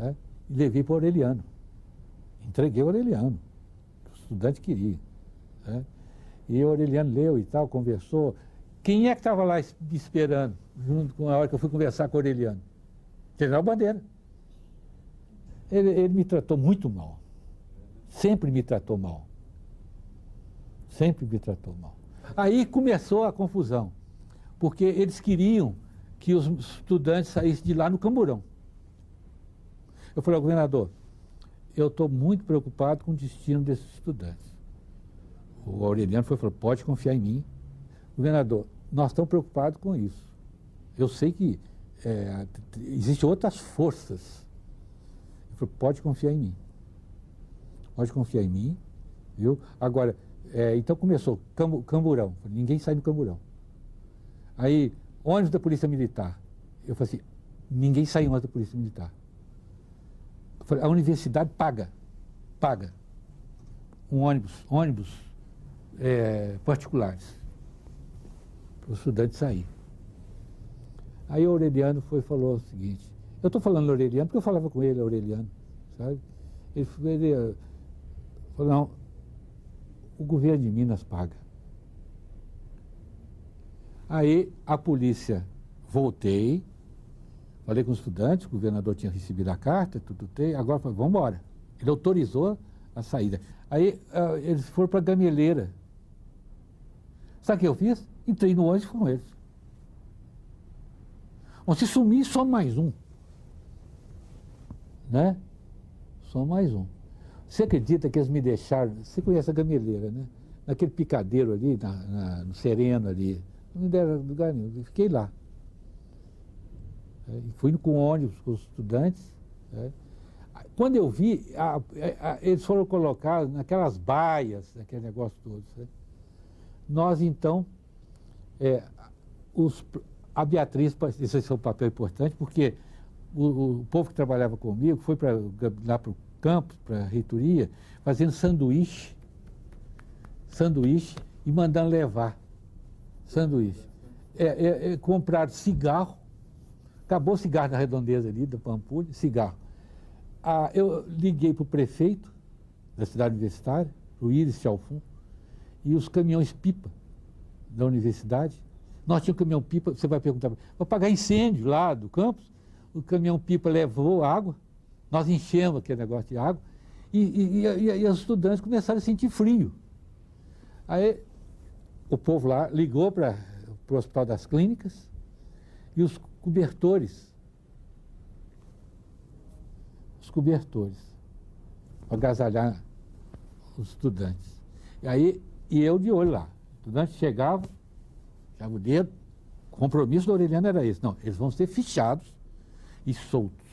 e levei para o Aureliano. Entreguei o Aureliano, o estudante queria. E o Aureliano leu e tal, conversou, Quem é que estava lá me esperando, junto com a hora que eu fui conversar com o Aureliano? General Bandeira. Ele me tratou muito mal. Sempre me tratou mal. Sempre me tratou mal. Aí começou a confusão, porque eles queriam que os estudantes saíssem de lá no Camburão. Eu falei ao governador, eu estou muito preocupado com o destino desses estudantes. O Aureliano falou, pode confiar em mim. Governador, nós estamos preocupados com isso. Eu sei que existem outras forças. Ele falou, pode confiar em mim. Pode confiar em mim, viu? Agora, então começou, Camburão. Ninguém sai do Camburão. Aí, ônibus da Polícia Militar. Eu falei assim, ninguém sai ônibus da Polícia Militar. Eu falei, a universidade paga um ônibus particulares para o estudante sair. Aí o Aureliano falou o seguinte, eu estou falando Aureliano porque eu falava com ele, Aureliano, sabe? Ele falou, não, o governo de Minas paga. Aí a polícia, voltei, falei com os estudantes, o governador tinha recebido a carta, tudo tem, agora falou, vamos embora. Ele autorizou a saída. Aí eles foram para a Gameleira. Sabe o que eu fiz? Entrei no ônibus com eles. Bom, se sumir, só mais um. Né? Só mais um. Você acredita que eles me deixaram... Você conhece a Gameleira, né? Naquele picadeiro ali, no Sereno ali. Não me deram lugar nenhum. Eu fiquei lá. Fui com ônibus, com os estudantes. Quando eu vi, eles foram colocados naquelas baias, aquele negócio todo. Nós, então, a Beatriz, esse é um papel importante, porque o povo que trabalhava comigo foi lá para o campus, para a reitoria, fazendo sanduíche e mandando levar sanduíche. Compraram cigarro, acabou o cigarro na redondeza ali, da Pampulha, cigarro. Eu liguei para o prefeito da cidade universitária, o Iris Chalfun, e os caminhões-pipa da universidade. Nós tínhamos caminhão-pipa, você vai perguntar, para apagar incêndio lá do campus, o caminhão-pipa levou água, nós enchemos aquele negócio de água, e os estudantes começaram a sentir frio. Aí o povo lá ligou para o Hospital das Clínicas e os cobertores, para agasalhar os estudantes. E eu de olho lá. O estudante chegava o dedo, o compromisso do Aureliano era esse. Não, eles vão ser fichados e soltos.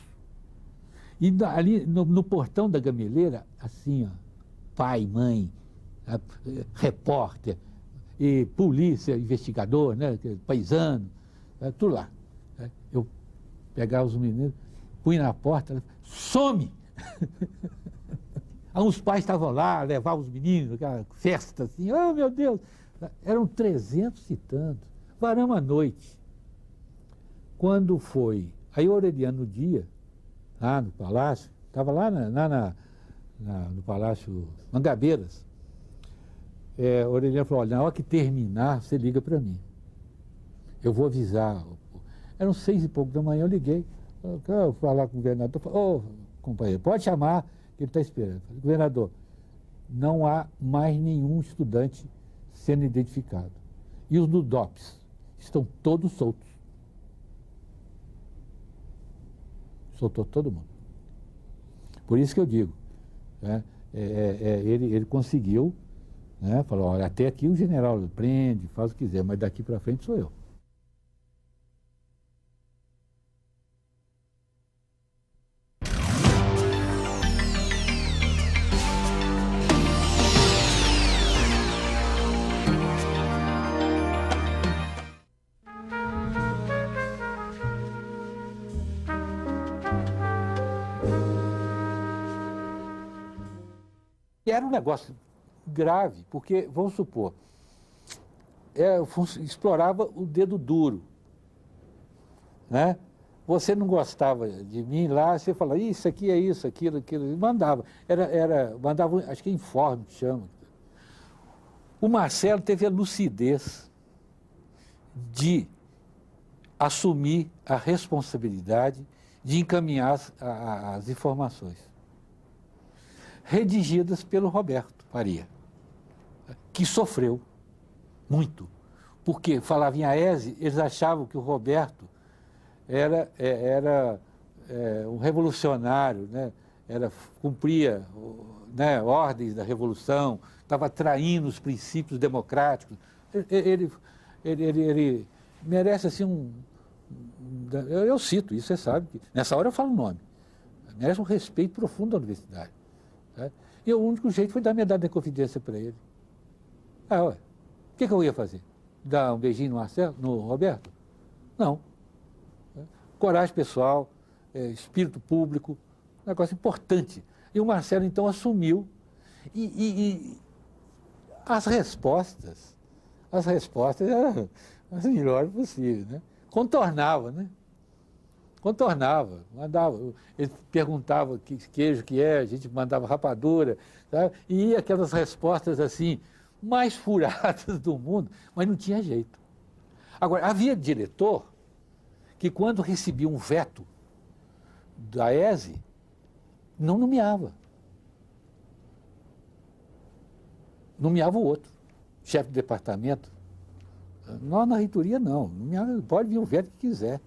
E ali no portão da Gameleira, assim, ó, pai, mãe, repórter, e polícia, investigador, né, paisano, tudo lá. Eu pegava os meninos, punha na porta, some! Aí os pais estavam lá, levavam os meninos, aquela festa assim, oh meu Deus! Eram 300 e tanto, varamos à noite. Quando foi, aí o Aureliano no dia, lá no Palácio, estava lá no Palácio Mangabeiras, o Aureliano falou, olha, na hora que terminar, você liga para mim. Eu vou avisar. Eram 6 e pouco da manhã, eu liguei. Eu quero falar com o governador. Ô, companheiro, pode chamar, que ele está esperando. Falei, governador, não há mais nenhum estudante sendo identificado. E os do DOPS estão todos soltos. Soltou todo mundo. Por isso que eu digo, né, ele conseguiu, né, falou, olha, até aqui o general prende, faz o que quiser, mas daqui para frente sou eu. E era um negócio grave, porque, vamos supor, explorava o dedo duro, né? Você não gostava de mim lá, você falava, isso aqui é isso, aquilo, e mandava. Mandava, acho que é informe que chama. O Marcelo teve a lucidez de assumir a responsabilidade de encaminhar as informações, redigidas pelo Roberto Faria, que sofreu muito, porque falava em Aese, eles achavam que o Roberto era um revolucionário, né? Cumpria, né, ordens da Revolução, estava traindo os princípios democráticos. Ele merece assim eu cito isso, você sabe, que nessa hora eu falo o nome, merece um respeito profundo da universidade. Tá? E o único jeito foi dar medalha de confidência para ele. Ué, o que eu ia fazer? Dar um beijinho no Roberto? Não. Coragem pessoal, espírito público, um negócio importante. E o Marcelo, então, assumiu. E as respostas eram as melhores possíveis, né? Contornava, né? Contornava, mandava. Ele perguntava que queijo que é, a gente mandava rapadura, sabe? E ia aquelas respostas assim, mais furadas do mundo, mas não tinha jeito. Agora, havia diretor que, quando recebia um veto da ESE, não nomeava. Nomeava o outro, chefe de departamento. Nós, na reitoria, não. Nomeava, pode vir o veto que quiser.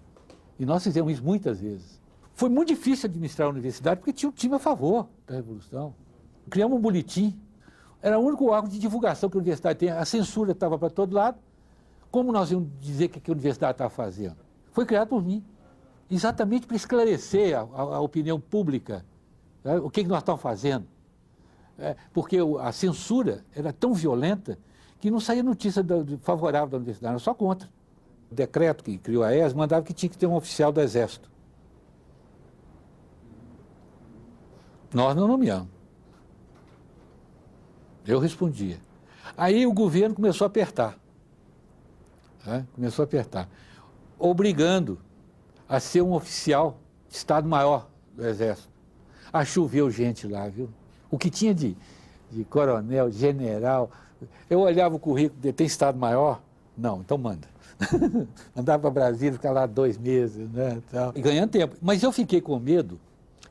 E nós fizemos isso muitas vezes. Foi muito difícil administrar a universidade, porque tinha um time a favor da Revolução. Criamos um boletim. Era o único órgão de divulgação que a universidade tem. A censura estava para todo lado. Como nós íamos dizer o que a universidade estava fazendo? Foi criado por mim, exatamente para esclarecer a opinião pública, né, o que nós estamos fazendo. Porque a censura era tão violenta que não saía notícia favorável da universidade, era só contra. O decreto que criou a ESE mandava que tinha que ter um oficial do Exército. Nós não nomeamos. Eu respondia. Aí o governo começou a apertar. Né? Começou a apertar. Obrigando a ser um oficial de Estado-Maior do Exército. Choveu gente lá, viu? O que tinha de coronel, de general. Eu olhava o currículo, tem Estado-Maior? Não, então manda. Andava para Brasília, ficar lá 2 meses, né? Tal. E ganhando tempo. Mas eu fiquei com medo,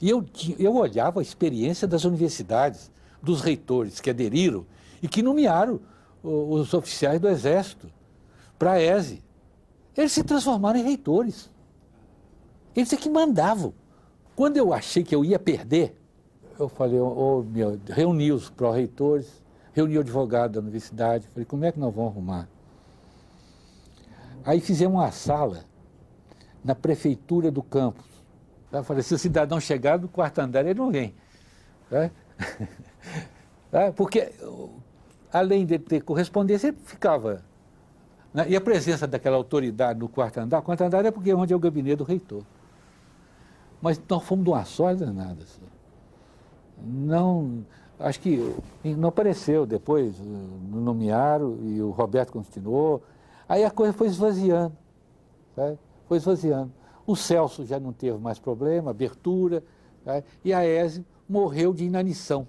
e eu olhava a experiência das universidades, dos reitores que aderiram e que nomearam os oficiais do Exército para a ESE. Eles se transformaram em reitores. Eles é que mandavam. Quando eu achei que eu ia perder, eu falei, reuni os pró-reitores, reuni o advogado da universidade, falei, como é que nós vamos arrumar? Aí fizemos uma sala na prefeitura do campus. Eu falei, se o cidadão chegar do 4º andar, ele não vem. Porque, além de ter correspondência, ele ficava... Né? E a presença daquela autoridade no 4º andar, o 4º andar é porque é onde é o gabinete do reitor. Mas nós fomos de uma sorte danada. Não, acho que não apareceu depois, não nomearam e o Roberto continuou. Aí a coisa foi esvaziando, sabe? Foi esvaziando. O Celso já não teve mais problema, abertura, sabe? E a ESE morreu de inanição.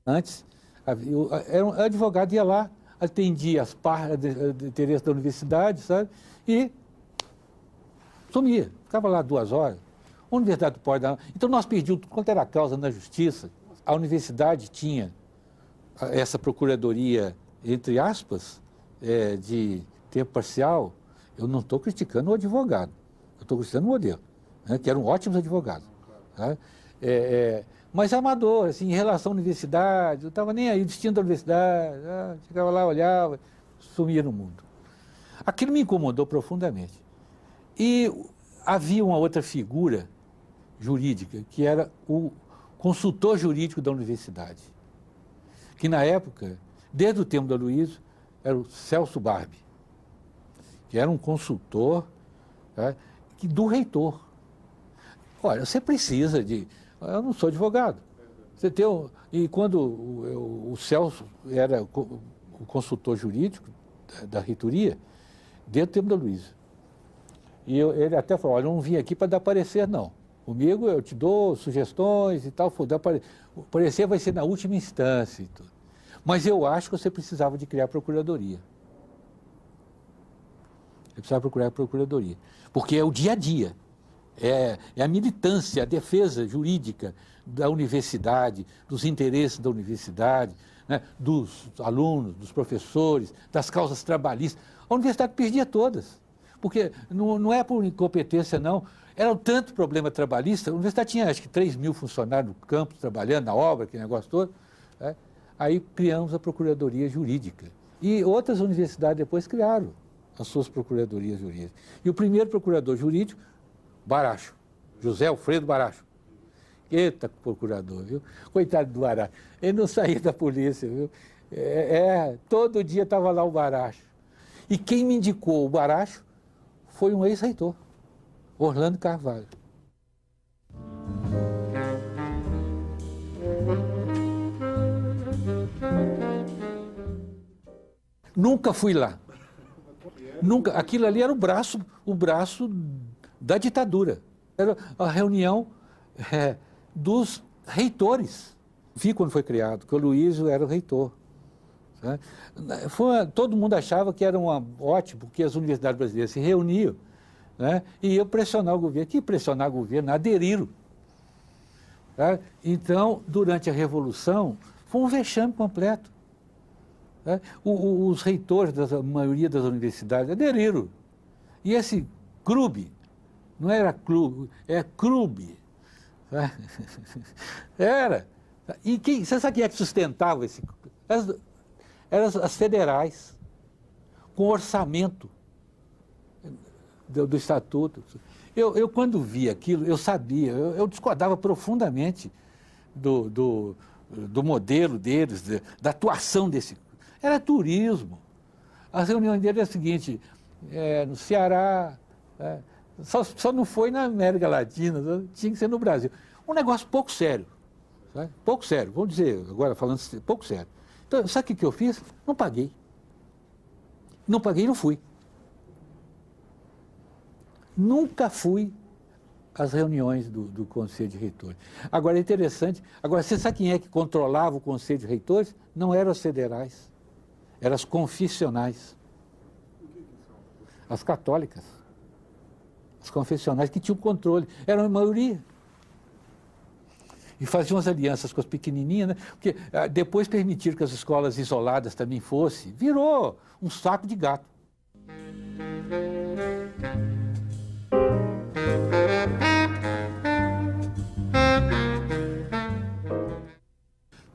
Antes, o advogado ia lá, atendia as partes de interesse da universidade, sabe? E sumia, ficava lá 2 horas. A universidade pode dar. Então nós perdíamos tudo quanto era causa na justiça. A universidade tinha essa procuradoria, entre aspas, de tempo parcial. Eu não estou criticando o advogado, eu estou criticando o modelo, né, que eram ótimos advogados. Né? Mas amador, assim, em relação à universidade, eu estava nem aí, o destino da universidade, chegava lá, olhava, sumia no mundo. Aquilo me incomodou profundamente. E havia uma outra figura jurídica, que era o consultor jurídico da universidade, que na época, desde o tempo da Luísa, era o Celso Barbi, que era um consultor, tá, do reitor. Olha, você precisa de... Eu não sou advogado. E quando o Celso era o consultor jurídico da reitoria, desde o tempo da Luísa. E ele até falou, olha, eu não vim aqui para dar parecer, não. Comigo eu te dou sugestões e tal, o parecer vai ser na última instância e tudo. Mas eu acho que você precisava de criar a procuradoria. Você precisava procurar a procuradoria. Porque é o dia a dia. É a militância, a defesa jurídica da universidade, dos interesses da universidade, né, dos alunos, dos professores, das causas trabalhistas. A universidade perdia todas. Porque não é por incompetência, não. Era tanto problema trabalhista. A universidade tinha, acho que, 3 mil funcionários no campo, trabalhando na obra, aquele negócio todo. Né? Aí criamos a Procuradoria Jurídica. E outras universidades depois criaram as suas procuradorias jurídicas. E o primeiro procurador jurídico, Baracho, José Alfredo Baracho. Eita, procurador, viu? Coitado do Baracho. Ele não saía da polícia, viu? Todo dia estava lá o Baracho. E quem me indicou o Baracho foi um ex-reitor, Orlando Carvalho. Nunca fui lá. Nunca. Aquilo ali era o braço da ditadura. Era a reunião dos reitores. Vi quando foi criado, que o Luísio era o reitor. Né? Todo mundo achava que era ótimo, porque as universidades brasileiras se reuniam, né? E iam pressionar o governo. Que pressionar o governo? Aderiram. Tá? Então, durante a Revolução, foi um vexame completo. Né? Os reitores da maioria das universidades aderiram. E esse clube, não era clube, é clube. Né? Era. E você sabe quem é que sustentava esse clube? Eram as federais, com orçamento do estatuto. Eu quando vi aquilo, eu sabia, eu discordava profundamente do modelo deles, da atuação desse. Era turismo. As reuniões deles era a seguinte, no Ceará, só não foi na América Latina, tinha que ser no Brasil. Um negócio pouco sério. Sabe? Pouco sério, vamos dizer, agora falando pouco sério. Então, sabe o que eu fiz? Não paguei. Não paguei e não fui. Nunca fui às reuniões do Conselho de Reitores. Agora, é interessante, você sabe quem é que controlava o Conselho de Reitores? Não eram as federais, eram as confissionais. As católicas. As confessionais que tinham controle, eram a maioria. E faziam as alianças com as pequenininhas, né? Porque depois permitiram que as escolas isoladas também fossem. Virou um saco de gato.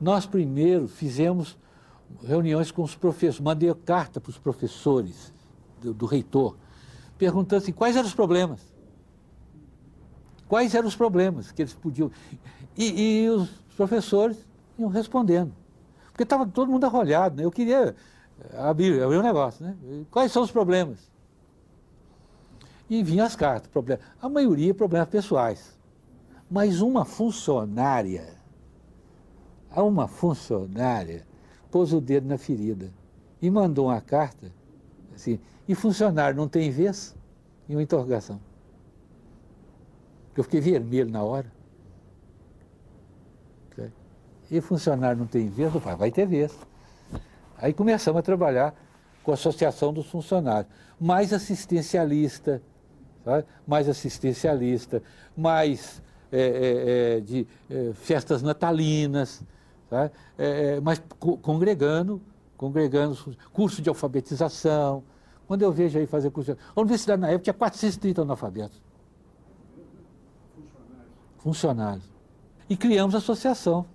Nós primeiro fizemos reuniões com os professores, mandei carta para os professores do reitor, perguntando assim, quais eram os problemas? Quais eram os problemas que eles podiam... E os professores iam respondendo. Porque estava todo mundo arrolhado, né? Eu queria abrir um negócio, né? Quais são os problemas? E vinham as cartas, a maioria problemas pessoais. Mas uma funcionária pôs o dedo na ferida e mandou uma carta assim, e funcionário não tem vez? E uma interrogação. Eu fiquei vermelho na hora. E funcionário não tem vez? Eu falei, vai ter vez. Aí começamos a trabalhar com a Associação dos Funcionários. Mais assistencialista, sabe? Mais assistencialista, mais festas natalinas, sabe? Mas congregando curso de alfabetização. Quando eu vejo aí fazer curso... A universidade na época tinha 430 analfabetos. Funcionários. E criamos a associação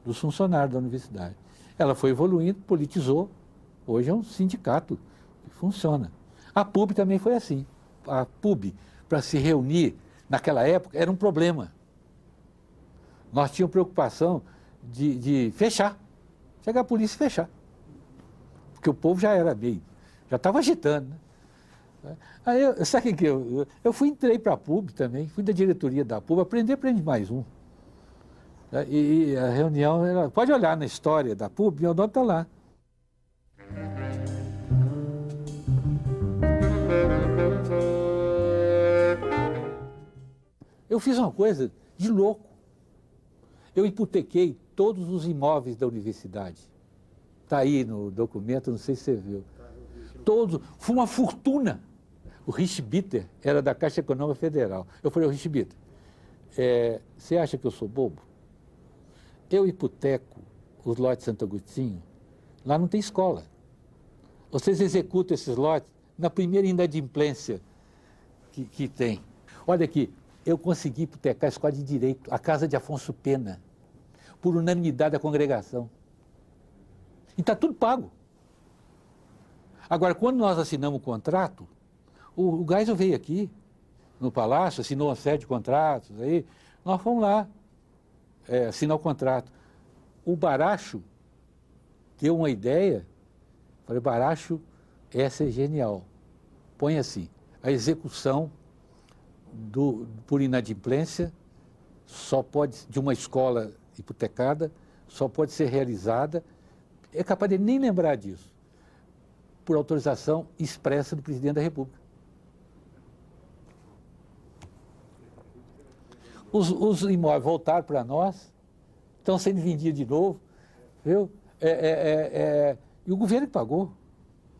dos funcionários da universidade. Ela foi evoluindo, politizou, hoje é um sindicato que funciona. A PUB também foi assim. A PUB, para se reunir naquela época, era um problema. Nós tínhamos preocupação de fechar, chegar a polícia e fechar. Porque o povo já era meio, já estava agitando, né? Aí, sabe o que eu entrei para a PUB também, fui da diretoria da PUB, aprendi mais um. E a reunião, pode olhar na história da PUB, meu nome está lá. Eu fiz uma coisa de louco. Eu hipotequei todos os imóveis da universidade. Está aí no documento, não sei se você viu. Todos, foi uma fortuna. O Rich Bitter era da Caixa Econômica Federal. Eu falei, Rich Bitter, você acha que eu sou bobo? Eu hipoteco os lotes de Santo Agostinho, lá não tem escola. Vocês executam esses lotes na primeira inadimplência que tem. Olha aqui, eu consegui hipotecar a escola de Direito, a casa de Afonso Pena, por unanimidade da congregação. E está tudo pago. Agora, quando nós assinamos o contrato, o Geisel veio aqui, no Palácio, assinou uma série de contratos, aí nós fomos lá assinar o contrato. O Baracho deu uma ideia, falei, Baracho, essa é genial. Põe assim, a execução por inadimplência só pode, de uma escola hipotecada, só pode ser realizada, é capaz de nem lembrar disso, por autorização expressa do presidente da República. Os imóveis voltaram para nós, estão sendo vendidos de novo, viu? E o governo que pagou,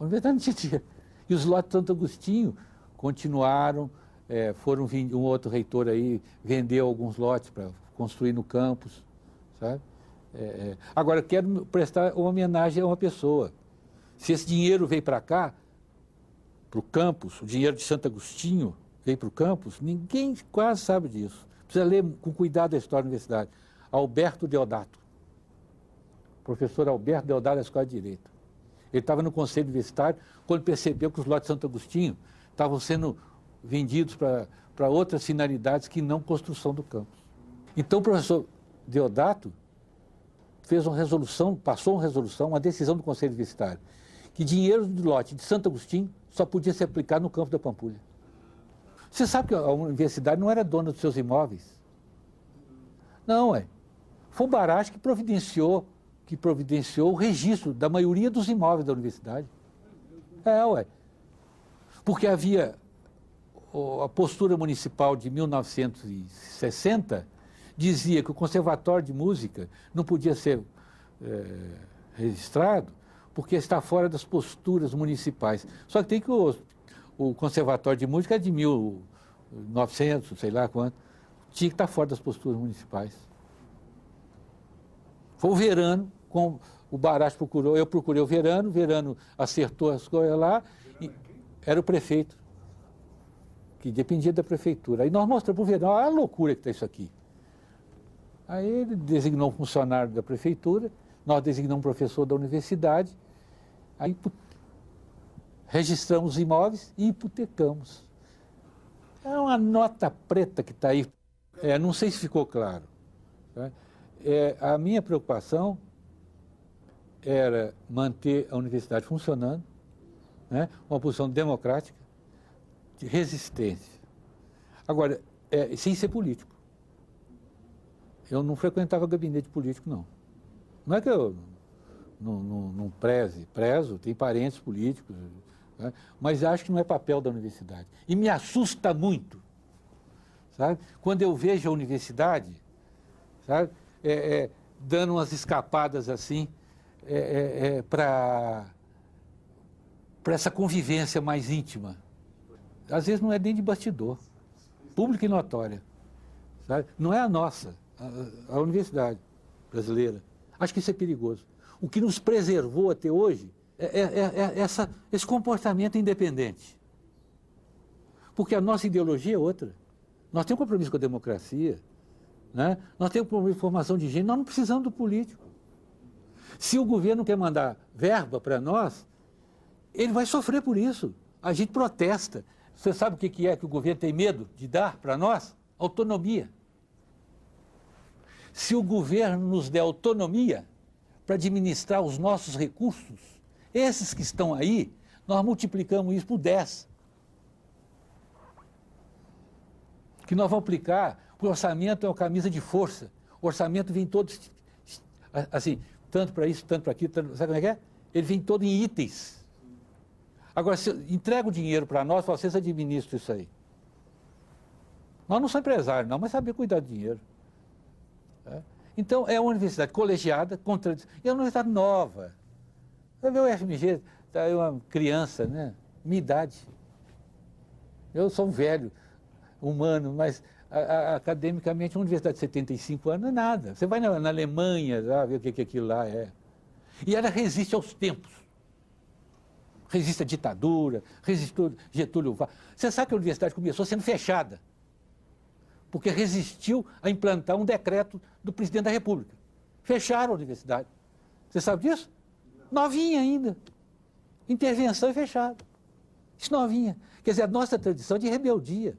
a universidade não tinha dinheiro. E os lotes de Santo Agostinho continuaram, um outro reitor aí vendeu alguns lotes para construir no campus, sabe? Agora, eu quero prestar uma homenagem a uma pessoa. Se esse dinheiro veio para cá, para o campus, o dinheiro de Santo Agostinho veio para o campus, ninguém quase sabe disso. Precisa ler com cuidado a história da universidade. Alberto Deodato, professor Alberto Deodato da Escola de Direito. Ele estava no Conselho Universitário quando percebeu que os lotes de Santo Agostinho estavam sendo vendidos para outras finalidades que não construção do campus. Então o professor Deodato fez uma resolução, passou uma resolução, uma decisão do Conselho Universitário, que dinheiro do lote de Santo Agostinho só podia ser aplicado no campo da Pampulha. Você sabe que a universidade não era dona dos seus imóveis? Não, foi o Baracho que providenciou o registro da maioria dos imóveis da universidade. Porque havia a postura municipal de 1960 dizia que o Conservatório de Música não podia ser registrado porque está fora das posturas municipais. Só que tem que o Conservatório de Música é de 1900, sei lá quanto, tinha que estar fora das posturas municipais. Foi o Verano, o Baracho procurou, eu procurei o Verano acertou as coisas lá, e era o prefeito, que dependia da prefeitura. Aí nós mostramos para o Verano, olha a loucura que está isso aqui. Aí ele designou um funcionário da prefeitura, nós designamos um professor da universidade, aí registramos os imóveis e hipotecamos. É uma nota preta que está aí. Não sei se ficou claro. Tá? A minha preocupação era manter a universidade funcionando, né? Uma posição democrática, de resistência. Agora, sem ser político. Eu não frequentava gabinete político, não. Não é que eu não prezo, tem parentes políticos, né? Mas acho que não é papel da universidade. E me assusta muito, sabe? Quando eu vejo a universidade, sabe? Dando umas escapadas assim, para essa convivência mais íntima. Às vezes não é nem de bastidor, pública e notória, sabe? Não é a nossa, a universidade brasileira. Acho que isso é perigoso. O que nos preservou até hoje esse comportamento independente. Porque a nossa ideologia é outra. Nós temos compromisso com a democracia, né? Nós temos compromisso com a formação de gente, nós não precisamos do político. Se o governo quer mandar verba para nós, ele vai sofrer por isso. A gente protesta. Você sabe o que é que o governo tem medo de dar para nós? Autonomia. Se o governo nos der autonomia para administrar os nossos recursos, esses que estão aí, nós multiplicamos isso por 10. Que nós vamos aplicar, o orçamento é uma camisa de força. O orçamento vem todo, assim, tanto para isso, tanto para aquilo, sabe como é que é? Ele vem todo em itens. Agora, se eu entrego o dinheiro para nós, vocês administram isso aí. Nós não somos empresários, não, mas sabemos cuidar do dinheiro. Então, é uma universidade colegiada, e é uma universidade nova. Você vê o FMG, tá aí uma criança, né? Minha idade. Eu sou um velho, humano, mas academicamente uma universidade de 75 anos não é nada. Você vai na Alemanha, ver o que aquilo lá é. E ela resiste aos tempos. Resiste à ditadura, resistiu Getúlio Vargas. Você sabe que a universidade começou sendo fechada, porque resistiu a implantar um decreto do presidente da República. Fecharam a universidade. Você sabe disso? Novinha ainda. Intervenção e fechado. Isso novinha. Quer dizer, a nossa tradição é de rebeldia.